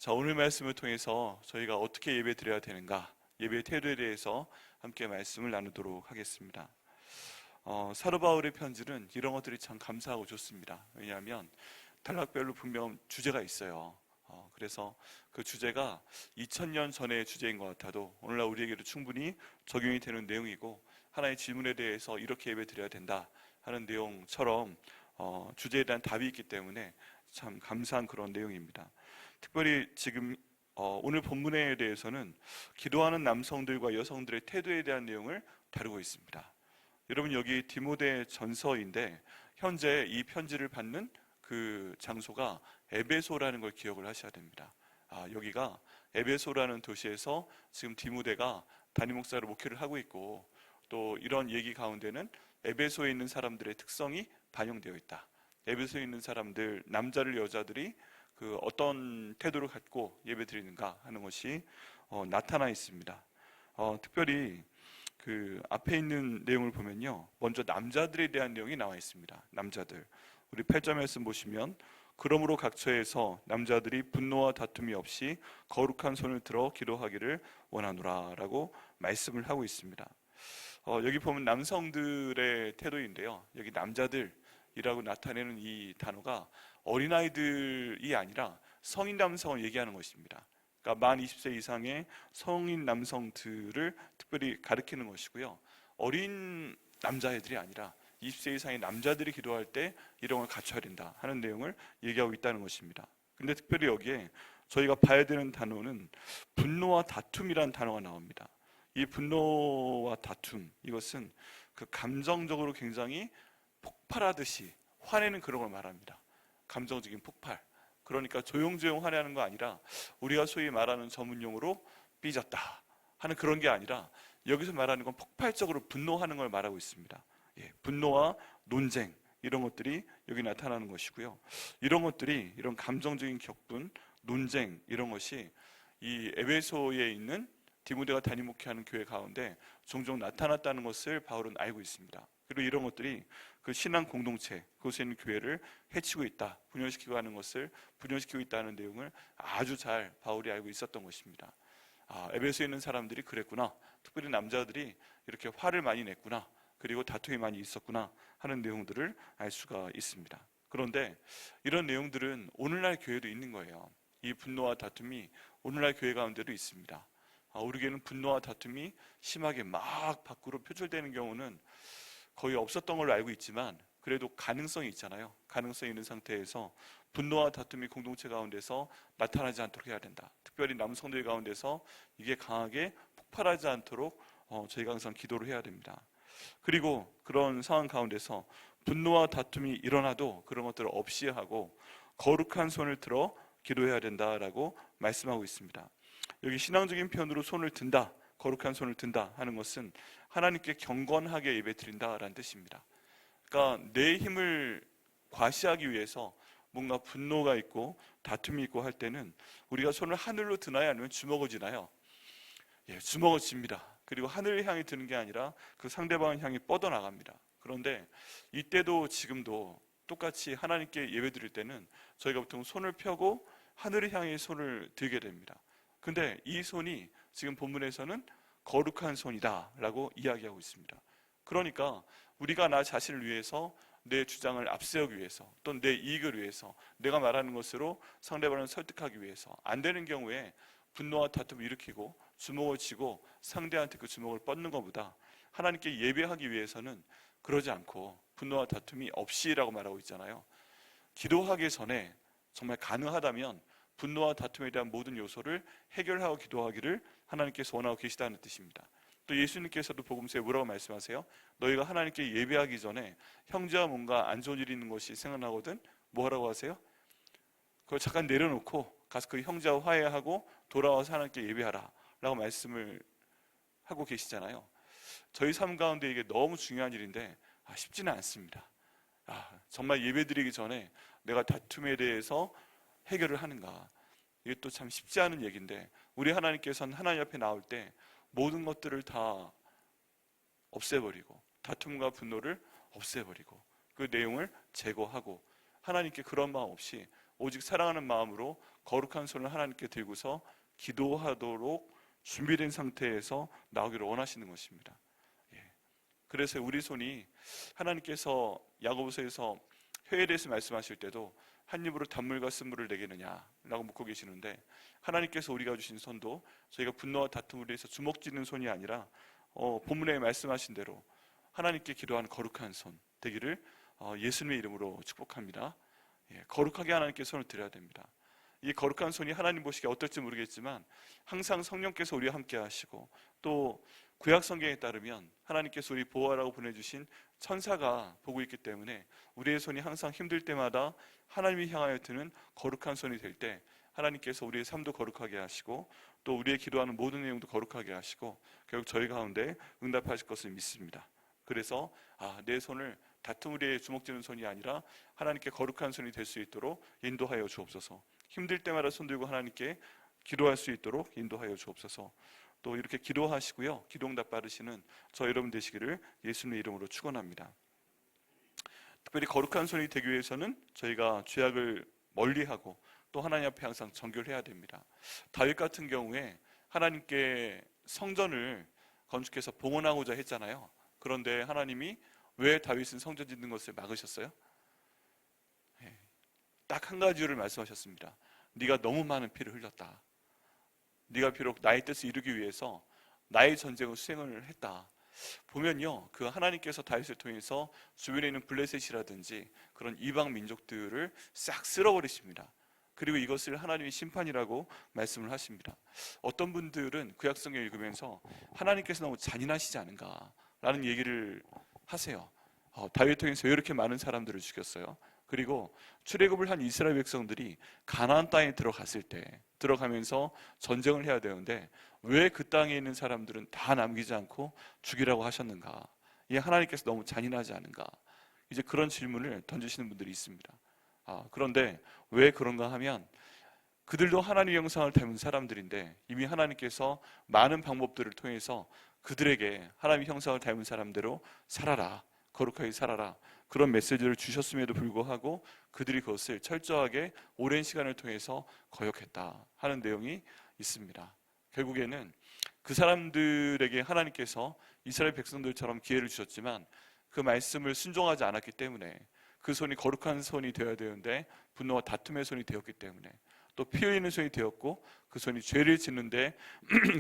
자, 오늘 말씀을 통해서 저희가 어떻게 예배 드려야 되는가, 예배 태도에 대해서 함께 말씀을 나누도록 하겠습니다. 사도 바울의 편지는 이런 것들이 참 감사하고 좋습니다. 왜냐하면 단락별로 분명 주제가 있어요. 그래서 그 주제가 2000년 전의 주제인 것 같아도 오늘날 우리에게도 충분히 적용이 되는 내용이고, 하나의 질문에 대해서 이렇게 예배 드려야 된다 하는 내용처럼 주제에 대한 답이 있기 때문에 참 감사한 그런 내용입니다. 특별히 지금 오늘 본문에 대해서는 기도하는 남성들과 여성들의 태도에 대한 내용을 다루고 있습니다. 여러분, 여기 디모데 전서인데 현재 이 편지를 받는 그 장소가 에베소라는 걸 기억을 하셔야 됩니다. 여기가 에베소라는 도시에서 지금 디모데가 담임 목사로 목회를 하고 있고, 또 이런 얘기 가운데는 에베소에 있는 사람들의 특성이 반영되어 있다. 에베소에 있는 사람들, 남자들 여자들이 그 어떤 태도를 갖고 예배드리는가 하는 것이 나타나 있습니다. 특별히 그 앞에 있는 내용을 보면요, 먼저 남자들에 대한 내용이 나와 있습니다. 남자들, 우리 8절 말씀 보시면, 그러므로 각처에서 남자들이 분노와 다툼이 없이 거룩한 손을 들어 기도하기를 원하노라 라고 말씀을 하고 있습니다. 여기 보면 남성들의 태도인데요, 여기 남자들이라고 나타내는 이 단어가 어린아이들이 아니라 성인 남성을 얘기하는 것입니다. 그러니까 만 20세 이상의 성인 남성들을 특별히 가리키는 것이고요, 어린 남자애들이 아니라 20세 이상의 남자들이 기도할 때 이런 걸 갖춰야 된다 하는 내용을 얘기하고 있다는 것입니다. 근데 특별히 여기에 저희가 봐야 되는 단어는 분노와 다툼이라는 단어가 나옵니다. 이 분노와 다툼, 이것은 그 감정적으로 굉장히 폭발하듯이 화내는 그런 걸 말합니다. 감정적인 폭발. 그러니까 조용조용 화내는 거 아니라 우리가 소위 말하는 전문용어로 삐졌다 하는 그런 게 아니라, 여기서 말하는 건 폭발적으로 분노하는 걸 말하고 있습니다. 분노와 논쟁, 이런 것들이 여기 나타나는 것이고요, 이런 것들이, 이런 감정적인 격분, 논쟁, 이런 것이 이 에베소에 있는 디모데가 담임 목회하는 교회 가운데 종종 나타났다는 것을 바울은 알고 있습니다. 그리고 이런 것들이 그 신앙 공동체, 그곳에 있는 교회를 해치고 있다, 분열시키고 하는 것을 분열시키고 있다는 내용을 아주 잘 바울이 알고 있었던 것입니다. 에베소에 있는 사람들이 그랬구나, 특별히 남자들이 이렇게 화를 많이 냈구나, 그리고 다툼이 많이 있었구나 하는 내용들을 알 수가 있습니다. 그런데 이런 내용들은 오늘날 교회도 있는 거예요. 이 분노와 다툼이 오늘날 교회 가운데도 있습니다. 우리 교회는 분노와 다툼이 심하게 막 밖으로 표출되는 경우는 거의 없었던 걸로 알고 있지만, 그래도 가능성이 있잖아요. 가능성이 있는 상태에서 분노와 다툼이 공동체 가운데서 나타나지 않도록 해야 된다. 특별히 남성들 가운데서 이게 강하게 폭발하지 않도록 저희가 항상 기도를 해야 됩니다. 그리고 그런 상황 가운데서 분노와 다툼이 일어나도 그런 것들을 없이 하고 거룩한 손을 들어 기도해야 된다라고 말씀하고 있습니다. 여기 신앙적인 표현으로 손을 든다, 거룩한 손을 든다 하는 것은 하나님께 경건하게 예배드린다라는 뜻입니다. 그러니까 내 힘을 과시하기 위해서 뭔가 분노가 있고 다툼이 있고 할 때는 우리가 손을 하늘로 드나요, 아니면 주먹을 쥐나요? 주먹을 쥡니다. 그리고 하늘을 향해 드는 게 아니라 그 상대방을 향해 뻗어나갑니다. 그런데 이때도 지금도 똑같이 하나님께 예배드릴 때는 저희가 보통 손을 펴고 하늘을 향해 손을 들게 됩니다. 근데 이 손이 지금 본문에서는 거룩한 손이다 라고 이야기하고 있습니다. 그러니까 우리가 나 자신을 위해서, 내 주장을 앞세우기 위해서, 또는 내 이익을 위해서, 내가 말하는 것으로 상대방을 설득하기 위해서 안 되는 경우에 분노와 다툼을 일으키고 주먹을 쥐고 상대한테 그 주먹을 뻗는 것보다, 하나님께 예배하기 위해서는 그러지 않고 분노와 다툼이 없이라고 말하고 있잖아요. 기도하기 전에 정말 가능하다면 분노와 다툼에 대한 모든 요소를 해결하고 기도하기를 하나님께서 원하고 계시다는 뜻입니다. 또 예수님께서도 복음서에 뭐라고 말씀하세요? 너희가 하나님께 예배하기 전에 형제와 뭔가 안 좋은 일이 있는 것이 생각나거든 뭐라고 하세요? 그걸 잠깐 내려놓고 가서 그 형제와 화해하고 돌아와서 하나님께 예배하라 라고 말씀을 하고 계시잖아요. 저희 삶 가운데 이게 너무 중요한 일인데 쉽지는 않습니다. 정말 예배드리기 전에 내가 다툼에 대해서 해결을 하는가, 이게 또 참 쉽지 않은 얘기인데, 우리 하나님께서는 하나님 앞에 나올 때 모든 것들을 다 없애버리고 다툼과 분노를 없애버리고 그 내용을 제거하고 하나님께 그런 마음 없이 오직 사랑하는 마음으로 거룩한 손을 하나님께 들고서 기도하도록 준비된 상태에서 나오기를 원하시는 것입니다. 그래서 우리 손이 하나님께서 야고보서에서 회에 대해서 말씀하실 때도 한 입으로 단물과 쓴물을 내겠느냐라고 묻고 계시는데, 하나님께서 우리가 주신 손도 저희가 분노와 다툼을 위해서 주먹 쥐는 손이 아니라 본문에 말씀하신 대로 하나님께 기도하는 거룩한 손 되기를 예수님의 이름으로 축복합니다. 거룩하게 하나님께 손을 드려야 됩니다. 이 거룩한 손이 하나님 보시기에 어떨지 모르겠지만 항상 성령께서 우리와 함께 하시고, 또 구약 성경에 따르면 하나님께서 우리 보호하라고 보내주신 천사가 보고 있기 때문에 우리의 손이 항상 힘들 때마다 하나님이 향하여 드는 거룩한 손이 될 때 하나님께서 우리의 삶도 거룩하게 하시고, 또 우리의 기도하는 모든 내용도 거룩하게 하시고 결국 저희 가운데 응답하실 것을 믿습니다. 그래서 내 손을 다툼으로 주먹쥐는 손이 아니라 하나님께 거룩한 손이 될 수 있도록 인도하여 주옵소서. 힘들 때마다 손들고 하나님께 기도할 수 있도록 인도하여 주옵소서. 또 이렇게 기도하시고요, 기도응답 받으시는 저 여러분 되시기를 예수님의 이름으로 축원합니다. 특별히 거룩한 손이 되기 위해서는 저희가 죄악을 멀리하고 또 하나님 앞에 항상 정결해야 됩니다. 다윗 같은 경우에 하나님께 성전을 건축해서 봉헌하고자 했잖아요. 그런데 하나님이 왜 다윗은 성전 짓는 것을 막으셨어요? 딱 한 가지 이유를 말씀하셨습니다. 네가 너무 많은 피를 흘렸다. 네가 비록 나의 뜻을 이루기 위해서 나의 전쟁을 수행을 했다. 보면요, 그 하나님께서 다윗을 통해서 주변에 있는 블레셋이라든지 그런 이방 민족들을 싹 쓸어버리십니다. 그리고 이것을 하나님의 심판이라고 말씀을 하십니다. 어떤 분들은 구약성경 읽으면서 하나님께서 너무 잔인하시지 않은가라는 얘기를 하세요. 다윗을 통해서 왜 이렇게 많은 사람들을 죽였어요? 그리고 출애굽을 한 이스라엘 백성들이 가나안 땅에 들어가면서 전쟁을 해야 되는데 왜 그 땅에 있는 사람들은 다 남기지 않고 죽이라고 하셨는가? 이 하나님께서 너무 잔인하지 않은가? 이제 그런 질문을 던지시는 분들이 있습니다. 그런데 왜 그런가 하면 그들도 하나님의 형상을 닮은 사람들인데 이미 하나님께서 많은 방법들을 통해서 그들에게 하나님의 형상을 닮은 사람대로 살아라, 거룩하게 살아라, 그런 메시지를 주셨음에도 불구하고 그들이 그것을 철저하게 오랜 시간을 통해서 거역했다 하는 내용이 있습니다. 결국에는 그 사람들에게 하나님께서 이스라엘 백성들처럼 기회를 주셨지만 그 말씀을 순종하지 않았기 때문에 그 손이 거룩한 손이 되어야 되는데 분노와 다툼의 손이 되었기 때문에, 또 피 흘리는 손이 되었고 그 손이 죄를 짓는데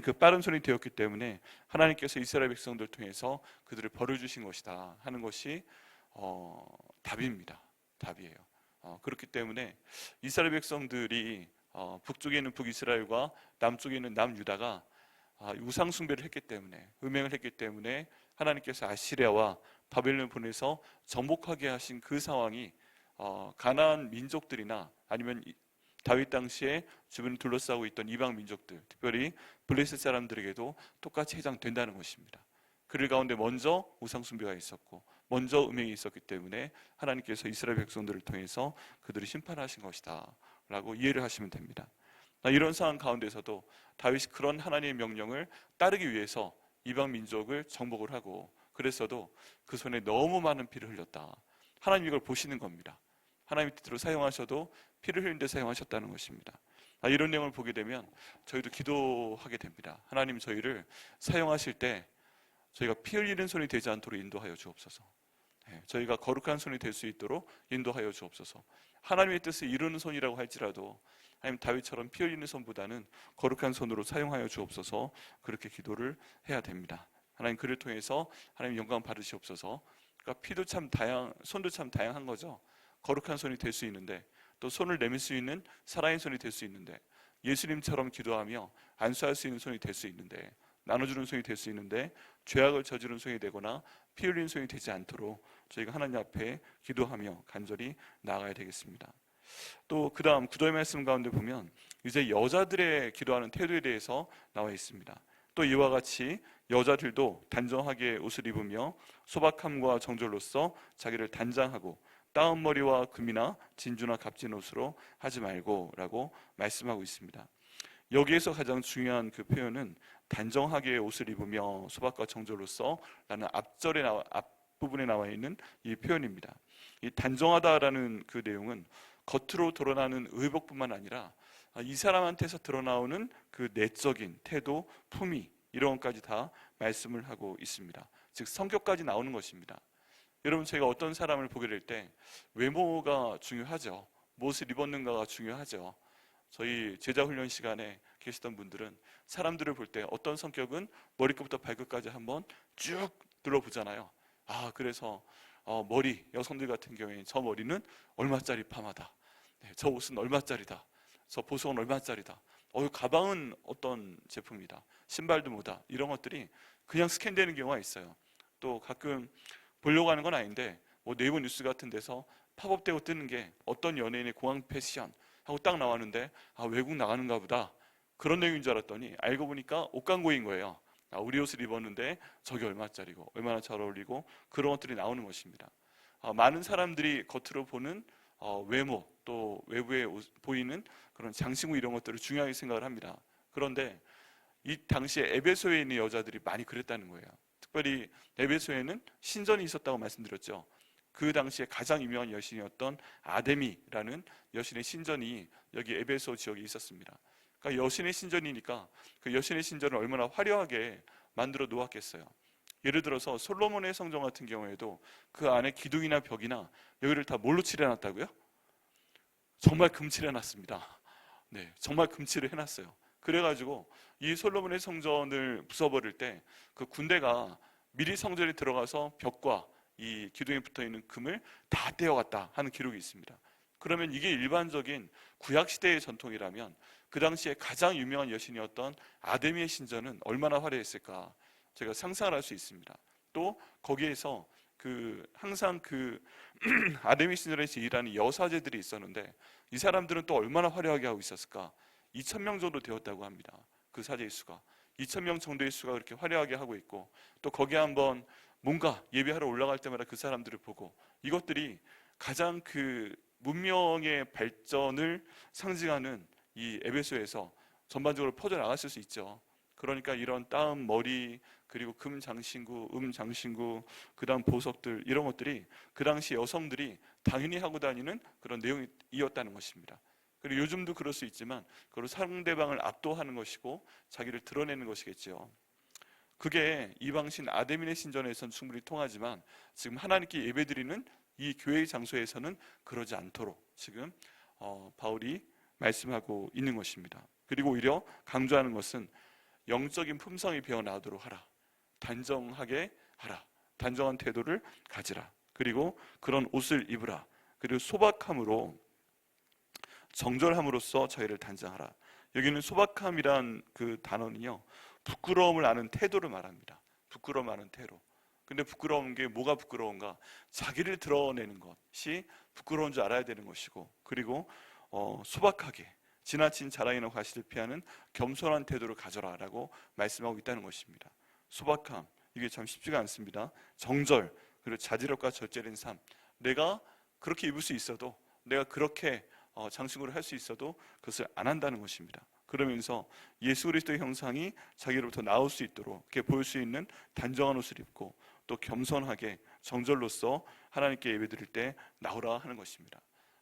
그 빠른 손이 되었기 때문에 하나님께서 이스라엘 백성들 통해서 그들을 벌어주신 것이다 하는 것이 답입니다. 답이에요. 그렇기 때문에 이스라엘 백성들이 북쪽에 있는 북이스라엘과 남쪽에 있는 남유다가 우상 숭배를 했기 때문에, 음행을 했기 때문에 하나님께서 아시리아와 바벨론을 보내서 정복하게 하신 그 상황이 가나안 민족들이나 아니면 다윗 당시에 주변을 둘러싸고 있던 이방 민족들, 특별히 블레셋 사람들에게도 똑같이 해당된다는 것입니다. 그들 가운데 먼저 우상 숭배가 있었고 먼저 음행이 있었기 때문에 하나님께서 이스라엘 백성들을 통해서 그들을 심판하신 것이다 라고 이해를 하시면 됩니다. 이런 상황 가운데서도 다윗이 그런 하나님의 명령을 따르기 위해서 이방 민족을 정복을 하고 그랬어도 그 손에 너무 많은 피를 흘렸다. 하나님 이걸 보시는 겁니다. 하나님 뜻대로 사용하셔도 피를 흘린 데 사용하셨다는 것입니다. 이런 내용을 보게 되면 저희도 기도하게 됩니다. 하나님, 저희를 사용하실 때 저희가 피 흘리는 손이 되지 않도록 인도하여 주옵소서. 저희가 거룩한 손이 될 수 있도록 인도하여 주옵소서. 하나님의 뜻을 이루는 손이라고 할지라도 하나님 다윗처럼 피 흘리는 손보다는 거룩한 손으로 사용하여 주옵소서. 그렇게 기도를 해야 됩니다. 하나님, 그를 통해서 하나님 영광 받으시옵소서. 그러니까 피도 참 손도 참 다양한 거죠. 거룩한 손이 될 수 있는데, 또 손을 내밀 수 있는 살아있는 손이 될 수 있는데, 예수님처럼 기도하며 안수할 수 있는 손이 될 수 있는데, 나눠주는 손이 될 수 있는데, 죄악을 저지른 손이 되거나 피 흘리는 손이 되지 않도록 저희가 하나님 앞에 기도하며 간절히 나아가야 되겠습니다. 또 그 다음 구절의 말씀 가운데 보면 이제 여자들의 기도하는 태도에 대해서 나와 있습니다. 또 이와 같이 여자들도 단정하게 옷을 입으며 소박함과 정절로서 자기를 단장하고 따은 머리와 금이나 진주나 값진 옷으로 하지 말고 라고 말씀하고 있습니다. 여기에서 가장 중요한 그 표현은 단정하게 옷을 입으며 소박과 정절로서 라는 앞부분에 나와 있는 이 표현입니다. 이 단정하다라는 그 내용은 겉으로 드러나는 의복뿐만 아니라 이 사람한테서 드러나오는 그 내적인 태도, 품위 이런 것까지 다 말씀을 하고 있습니다. 즉 성격까지 나오는 것입니다. 여러분, 제가 어떤 사람을 보게 될 때 외모가 중요하죠. 무엇을 입었는가가 중요하죠. 저희 제자훈련 시간에 계시던 분들은 사람들을 볼 때 어떤 성격은 머리끝부터 발끝까지 한번 쭉 둘러보잖아요. 그래서 머리, 여성들 같은 경우에 저 머리는 얼마짜리 파마다, 저 옷은 얼마짜리다, 저 보석은 얼마짜리다, 가방은 어떤 제품이다, 신발도 뭐다, 이런 것들이 그냥 스캔되는 경우가 있어요. 또 가끔 보려고 하는 건 아닌데 네이버 뉴스 같은 데서 팝업되고 뜨는 게 어떤 연예인의 공항 패션 하고 딱 나왔는데 외국 나가는가 보다, 그런 내용인 줄 알았더니 알고 보니까 옷 광고인 거예요. 우리 옷을 입었는데 저게 얼마짜리고 얼마나 잘 어울리고, 그런 것들이 나오는 것입니다. 많은 사람들이 겉으로 보는 외모, 또 외부에 보이는 그런 장신구 이런 것들을 중요하게 생각을 합니다. 그런데 이 당시에 에베소에 있는 여자들이 많이 그랬다는 거예요. 특별히 에베소에는 신전이 있었다고 말씀드렸죠. 그 당시에 가장 유명한 여신이었던 아데미라는 여신의 신전이 여기 에베소 지역에 있었습니다. 그러니까 여신의 신전이니까 그 여신의 신전을 얼마나 화려하게 만들어 놓았겠어요. 예를 들어서 솔로몬의 성전 같은 경우에도 그 안에 기둥이나 벽이나 여기를 다 뭘로 칠해놨다고요? 정말 금칠해놨습니다. 네, 정말 금칠을 해놨어요. 그래가지고 이 솔로몬의 성전을 부숴버릴 때 그 군대가 미리 성전에 들어가서 벽과 이 기둥에 붙어있는 금을 다 떼어갔다 하는 기록이 있습니다. 그러면 이게 일반적인 구약시대의 전통이라면 그 당시에 가장 유명한 여신이었던 아데미의 신전은 얼마나 화려했을까 제가 상상을 할 수 있습니다. 또 거기에서 항상 아데미 신전에서 일하는 여사제들이 있었는데 이 사람들은 또 얼마나 화려하게 하고 있었을까. 2,000명 정도 되었다고 합니다. 그 사제의 수가 2,000명 정도의 수가 그렇게 화려하게 하고 있고, 또 거기에 한번 뭔가 예배하러 올라갈 때마다 그 사람들을 보고, 이것들이 가장 문명의 발전을 상징하는 이 에베소에서 전반적으로 퍼져나갔을 수 있죠. 그러니까 이런 따은 머리, 그리고 금 장신구, 장신구, 그 다음 보석들, 이런 것들이 그 당시 여성들이 당연히 하고 다니는 그런 내용이었다는 것입니다. 그리고 요즘도 그럴 수 있지만 그걸 상대방을 압도하는 것이고 자기를 드러내는 것이겠죠. 그게 이방신 아데미네 신전에서는 충분히 통하지만 지금 하나님께 예배드리는 이 교회의 장소에서는 그러지 않도록 지금 바울이 말씀하고 있는 것입니다. 그리고 오히려 강조하는 것은 영적인 품성이 배어나도록 하라, 단정하게 하라, 단정한 태도를 가지라, 그리고 그런 옷을 입으라, 그리고 소박함으로 정절함으로써 저희를 단정하라. 여기는 소박함이란 그 단어는요, 부끄러움을 아는 태도를 말합니다. 부끄러움 아는 태도. 근데 부끄러운 게 뭐가 부끄러운가? 자기를 드러내는 것이 부끄러운 줄 알아야 되는 것이고, 그리고 소박하게 지나친 자랑이나 과시를 피하는 겸손한 태도를 가져라라고 말씀하고 있다는 것입니다. 소박함, 이게 참 쉽지가 않습니다. 정절, 그리고 자지럽과 절제된 삶. 내가 그렇게 입을 수 있어도, 내가 그렇게 장신구를 할 수 있어도 그것을 안 한다는 것입니다. 그러면서 예수 그리스도의 형상이 자기로부터 나올 수 있도록 이렇게 보일 수 있는 단정한 옷을 입고, 또 겸손하게 정절로서 하나님께 예배드릴 때 나오라 하는 것입니다.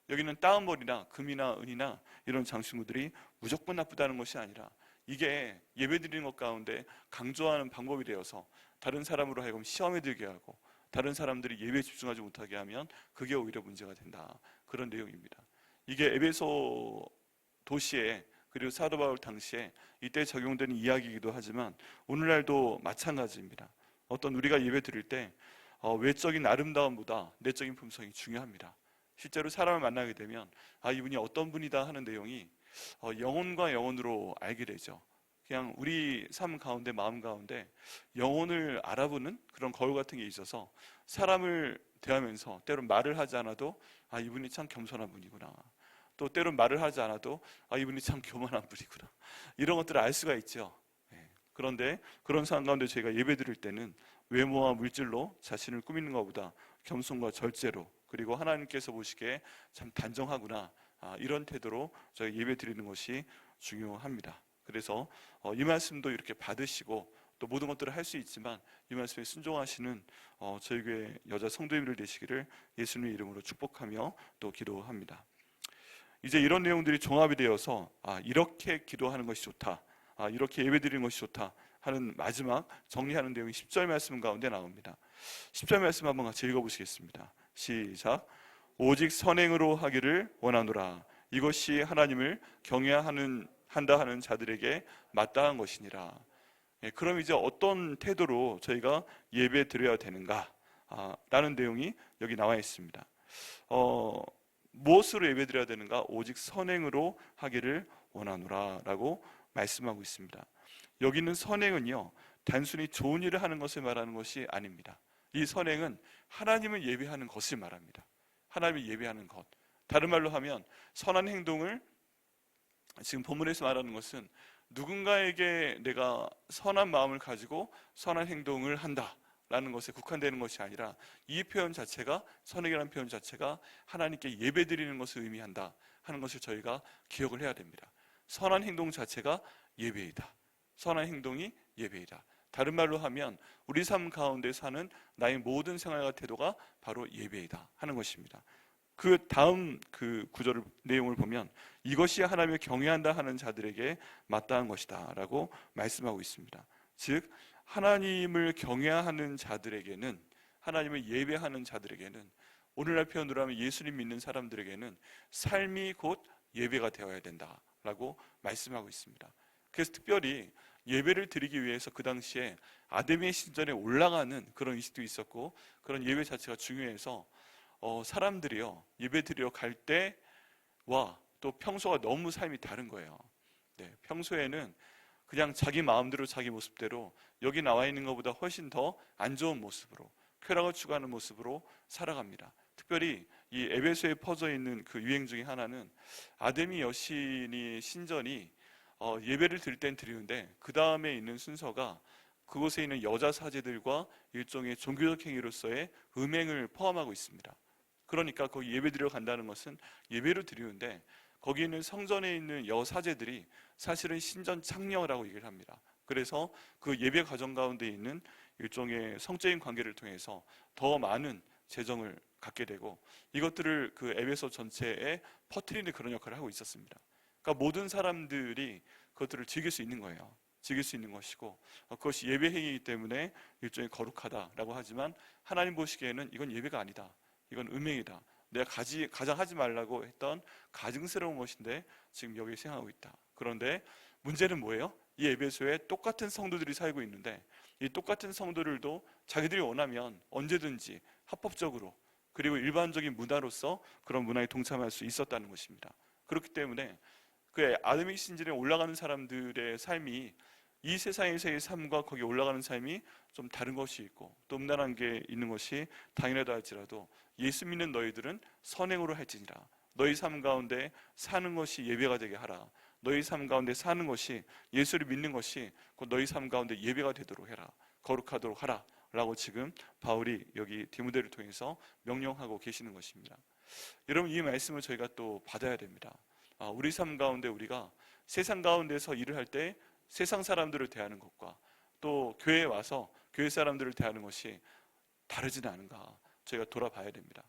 여기는 따은 머리나 금이나 은이나 이런 장신구들이 무조건 나쁘다는 것이 아니라, 이게 예배드리는 것 가운데 강조하는 방법이 되어서 다른 사람으로 하여금 시험에 들게 하고 다른 사람들이 예배에 집중하지 못하게 하면 그게 오히려 문제가 된다, 그런 내용입니다. 이게 에베소 도시에, 그리고 사도 바울 당시에 이때 적용되는 이야기이기도 하지만 오늘날도 마찬가지입니다. 어떤 우리가 예배 드릴 때 외적인 아름다움보다 내적인 품성이 중요합니다. 실제로 사람을 만나게 되면 이분이 어떤 분이다 하는 내용이 영혼과 영혼으로 알게 되죠. 그냥 우리 삶 가운데, 마음 가운데 영혼을 알아보는 그런 거울 같은 게 있어서 사람을 대하면서 때론 말을 하지 않아도 이분이 참 겸손한 분이구나, 또 때론 말을 하지 않아도 이분이 참 교만한 분이구나, 이런 것들을 알 수가 있죠. 그런데 그런 상황 가운데 저희가 예배 드릴 때는 외모와 물질로 자신을 꾸미는 것보다 겸손과 절제로, 그리고 하나님께서 보시기에 참 단정하구나, 이런 태도로 저희 예배 드리는 것이 중요합니다. 그래서 이 말씀도 이렇게 받으시고 또 모든 것들을 할 수 있지만 이 말씀에 순종하시는 저희 교회 여자 성도님들 되시기를 예수님의 이름으로 축복하며 또 기도합니다. 이제 이런 내용들이 종합이 되어서 이렇게 기도하는 것이 좋다, 이렇게 예배드리는 것이 좋다 하는 마지막 정리하는 내용이 10절 말씀 가운데 나옵니다. 10절 말씀 한번 같이 읽어보시겠습니다. 시작. 오직 선행으로 하기를 원하노라. 이것이 하나님을 경외한다 하는 자들에게 마땅한 것이니라. 그럼 이제 어떤 태도로 저희가 예배 드려야 되는가 라는 내용이 여기 나와 있습니다. 무엇으로 예배 드려야 되는가? 오직 선행으로 하기를 원하노라 라고 말씀하고 있습니다. 여기 있는 선행은요, 단순히 좋은 일을 하는 것을 말하는 것이 아닙니다. 이 선행은 하나님을 예배하는 것을 말합니다. 하나님을 예배하는 것, 다른 말로 하면 선한 행동을, 지금 본문에서 말하는 것은 누군가에게 내가 선한 마음을 가지고 선한 행동을 한다라는 것에 국한되는 것이 아니라, 이 표현 자체가, 선행이라는 표현 자체가 하나님께 예배드리는 것을 의미한다 하는 것을 저희가 기억을 해야 됩니다. 선한 행동 자체가 예배이다. 선한 행동이 예배이다. 다른 말로 하면 우리 삶 가운데 사는 나의 모든 생활과 태도가 바로 예배이다 하는 것입니다. 그 다음 그 구절 내용을 보면 이것이 하나님을 경외한다 하는 자들에게 마땅한 것이다 라고 말씀하고 있습니다. 즉 하나님을 경외하는 자들에게는, 하나님을 예배하는 자들에게는, 오늘날 표현으로 하면 예수님 믿는 사람들에게는 삶이 곧 예배가 되어야 된다라고 말씀하고 있습니다. 그래서 특별히 예배를 드리기 위해서 그 당시에 아담의 신전에 올라가는 그런 의식도 있었고, 그런 예배 자체가 중요해서 사람들이요, 예배 드리러 갈 때와 또 평소가 너무 삶이 다른 거예요. 평소에는 그냥 자기 마음대로 자기 모습대로 여기 나와 있는 것보다 훨씬 더 안 좋은 모습으로, 쾌락을 추구하는 모습으로 살아갑니다. 특별히 이 에베소에 퍼져 있는 그 유행 중에 하나는 아데미 여신이 신전이 예배를 드릴 땐 드리는데 그 다음에 있는 순서가 그곳에 있는 여자 사제들과 일종의 종교적 행위로서의 음행을 포함하고 있습니다. 그러니까 거기 예배 드리러 간다는 것은 예배를 드리는데 거기 있는 성전에 있는 여사제들이 사실은 신전 창녀라고 얘기를 합니다. 그래서 그 예배 과정 가운데 있는 일종의 성적인 관계를 통해서 더 많은 재정을 갖게 되고, 이것들을 그 에베소 전체에 퍼뜨리는 그런 역할을 하고 있었습니다. 그러니까 모든 사람들이 그것들을 즐길 수 있는 거예요. 즐길 수 있는 것이고, 그것이 예배 행위이기 때문에 일종의 거룩하다라고 하지만 하나님 보시기에는 이건 예배가 아니다, 이건 음행이다, 내가 가장 하지 말라고 했던 가증스러운 것인데 지금 여기에 생각하고 있다. 그런데 문제는 뭐예요? 이 에베소에 똑같은 성도들이 살고 있는데 이 똑같은 성도들도 자기들이 원하면 언제든지 합법적으로, 그리고 일반적인 문화로서 그런 문화에 동참할 수 있었다는 것입니다. 그렇기 때문에 그 아담의 신전에 올라가는 사람들의 삶이 이 세상에서의 삶과 거기 올라가는 삶이 좀 다른 것이 있고 또 음란한 게 있는 것이 당연하다 할지라도, 예수 믿는 너희들은 선행으로 할지니라. 너희 삶 가운데 사는 것이 예배가 되게 하라. 너희 삶 가운데 사는 것이, 예수를 믿는 것이 곧 너희 삶 가운데 예배가 되도록 해라. 거룩하도록 하라 라고 지금 바울이 여기 디모데를 통해서 명령하고 계시는 것입니다. 여러분, 이 말씀을 저희가 또 받아야 됩니다. 우리 삶 가운데 우리가 세상 가운데서 일을 할 때 세상 사람들을 대하는 것과 또 교회에 와서 교회 사람들을 대하는 것이 다르지는 않은가 저희가 돌아봐야 됩니다.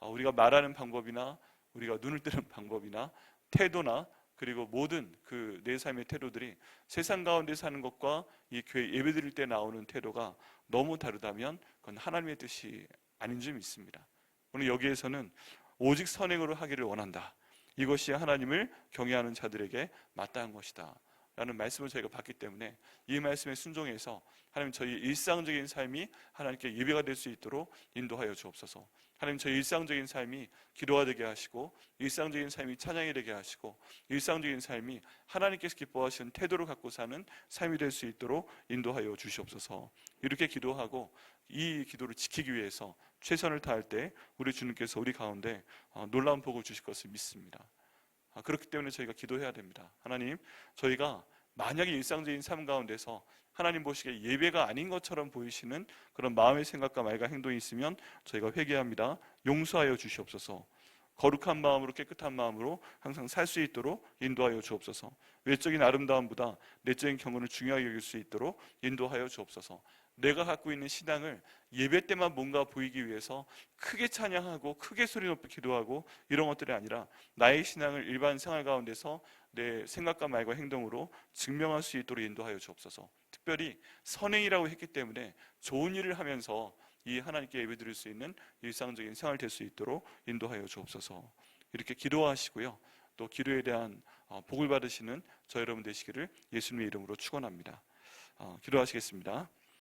우리가 말하는 방법이나 우리가 눈을 뜨는 방법이나 태도나 그리고 모든 그 내 삶의 태도들이 세상 가운데 사는 것과 이 교회 예배 드릴 때 나오는 태도가 너무 다르다면 그건 하나님의 뜻이 아닌 줄 믿습니다. 오늘 여기에서는 오직 선행으로 하기를 원한다, 이것이 하나님을 경외하는 자들에게 마땅한 것이다 라는 말씀을 저희가 받기 때문에 이 말씀에 순종해서 하나님, 저희 일상적인 삶이 하나님께 예배가 될 수 있도록 인도하여 주옵소서. 하나님, 저희 일상적인 삶이 기도가 되게 하시고, 일상적인 삶이 찬양이 되게 하시고, 일상적인 삶이 하나님께서 기뻐하시는 태도를 갖고 사는 삶이 될 수 있도록 인도하여 주시옵소서. 이렇게 기도하고 이 기도를 지키기 위해서 최선을 다할 때 우리 주님께서 우리 가운데 놀라운 복을 주실 것을 믿습니다. 그렇기 때문에 저희가 기도해야 됩니다. 하나님, 저희가 만약에 일상적인 삶 가운데서 하나님 보시기에 예배가 아닌 것처럼 보이시는 그런 마음의 생각과 말과 행동이 있으면 저희가 회개합니다. 용서하여 주시옵소서. 거룩한 마음으로, 깨끗한 마음으로 항상 살 수 있도록 인도하여 주옵소서. 외적인 아름다움보다 내적인 경건을 중요하게 여길 수 있도록 인도하여 주옵소서. 내가 갖고 있는 신앙을 예배 때만 뭔가 보이기 위해서 크게 찬양하고 크게 소리 높여 기도하고 이런 것들이 아니라 나의 신앙을 일반 생활 가운데서 내 생각과 말과 행동으로 증명할 수 있도록 인도하여 주옵소서. 특별히 선행이라고 했기 때문에 좋은 일을 하면서 이 하나님께 예배드릴 수 있는 일상적인 생활 될 수 있도록 인도하여 주옵소서. 이렇게 기도하시고요, 또 기도에 대한 복을 받으시는 저 여러분 되시기를 예수님의 이름으로 축원합니다. 기도하시겠습니다.